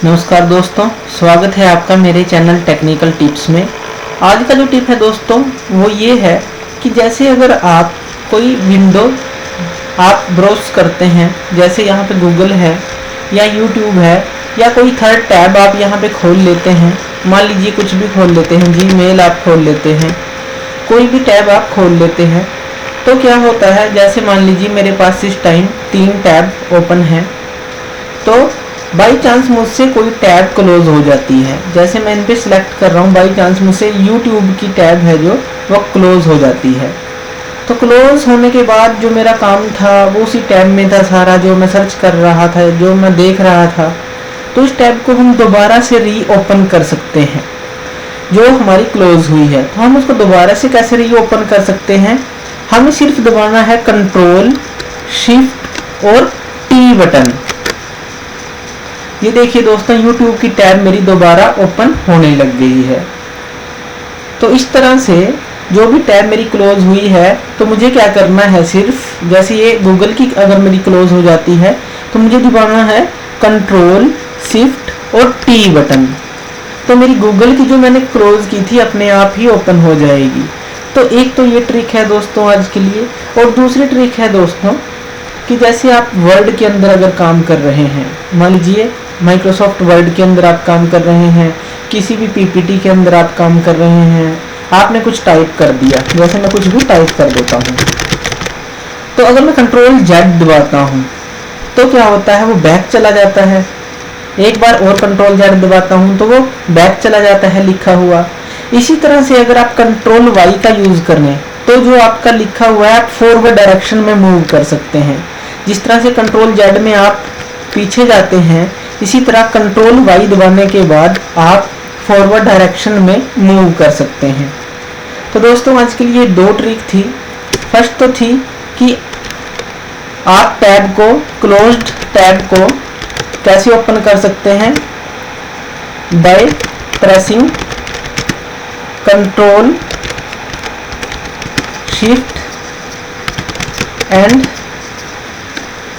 नमस्कार दोस्तों, स्वागत है आपका मेरे चैनल टेक्निकल टिप्स में। आज का जो टिप है दोस्तों वो ये है कि जैसे अगर आप कोई विंडो आप ब्राउज करते हैं, जैसे यहाँ पे गूगल है या यूट्यूब है या कोई थर्ड टैब आप यहाँ पे खोल लेते हैं, मान लीजिए कुछ भी खोल लेते हैं, जीमेल आप खोल लेते हैं, कोई भी टैब आप खोल लेते हैं, तो क्या होता है, जैसे मान लीजिए मेरे पास इस टाइम 3 टैब ओपन हैं, तो बाई चांस मुझसे कोई टैब क्लोज हो जाती है। जैसे मैं इन पे सिलेक्ट कर रहा हूँ, बाई चांस मुझसे यूट्यूब की टैब है जो वो क्लोज हो जाती है। तो क्लोज होने के बाद जो मेरा काम था वो उसी टैब में था सारा, जो मैं सर्च कर रहा था, जो मैं देख रहा था, तो इस टैब को हम दोबारा से री ओपन कर सकते हैं जो हमारी क्लोज हुई है। तो हम उसको दोबारा से कैसे री ओपन कर सकते हैं, हमें सिर्फ दबाना है कंट्रोल शिफ्ट और टी बटन। ये देखिए दोस्तों, YouTube की टैब मेरी दोबारा ओपन होने लग गई है। तो इस तरह से जो भी टैब मेरी क्लोज हुई है, तो मुझे क्या करना है, सिर्फ जैसे ये गूगल की अगर मेरी क्लोज हो जाती है तो मुझे दबाना है कंट्रोल शिफ्ट और टी बटन। तो मेरी गूगल की जो मैंने क्लोज की थी अपने आप ही ओपन हो जाएगी। तो एक तो ये ट्रिक है दोस्तों आज के लिए। और दूसरी ट्रिक है दोस्तों कि जैसे आप वर्ड के अंदर अगर काम कर रहे हैं, मान लीजिए माइक्रोसॉफ्ट वर्ड के अंदर आप काम कर रहे हैं, किसी भी पीपीटी के अंदर आप काम कर रहे हैं, आपने कुछ टाइप कर दिया, जैसे मैं कुछ भी टाइप कर देता हूँ, तो अगर मैं कंट्रोल जेड दबाता हूँ तो क्या होता है, वो बैक चला जाता है। एक बार और कंट्रोल जेड दबाता हूँ तो वो बैक चला जाता है लिखा हुआ। इसी तरह से अगर आप कंट्रोल वाई का यूज करें तो जो आपका लिखा हुआ है आप फॉरवर्ड डायरेक्शन में मूव कर सकते हैं। जिस तरह से कंट्रोल जेड में आप पीछे जाते हैं, इसी तरह कंट्रोल वाई दबाने के बाद आप फॉरवर्ड डायरेक्शन में मूव कर सकते हैं। तो दोस्तों आज के लिए 2 ट्रिक थी। फर्स्ट तो थी कि आप टैब को, क्लोज्ड टैब को कैसे ओपन कर सकते हैं, by pressing control shift and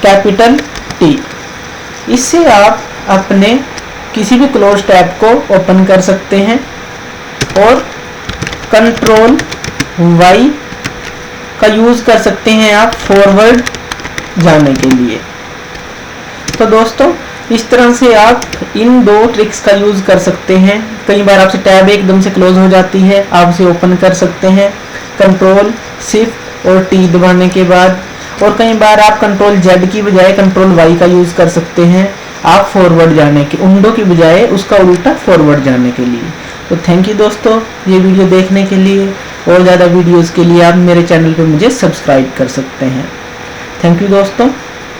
capital T. इससे आप अपने किसी भी क्लोज टैब को ओपन कर सकते हैं और कंट्रोल वाई का यूज कर सकते हैं आप फॉरवर्ड जाने के लिए। तो दोस्तों इस तरह से आप इन 2 ट्रिक्स का यूज कर सकते हैं। कई बार आपसे टैब एकदम से क्लोज हो जाती है, आप उसे ओपन कर सकते हैं कंट्रोल शिफ्ट और टी दबाने के बाद। और कई बार आप कंट्रोल जेड की बजाय कंट्रोल वाई का यूज कर सकते हैं आप फॉरवर्ड जाने के, उंडो की बजाय उसका उल्टा फॉरवर्ड जाने के लिए। तो थैंक यू दोस्तों ये वीडियो देखने के लिए। और ज़्यादा वीडियोस के लिए आप मेरे चैनल पे मुझे सब्सक्राइब कर सकते हैं। थैंक यू दोस्तों।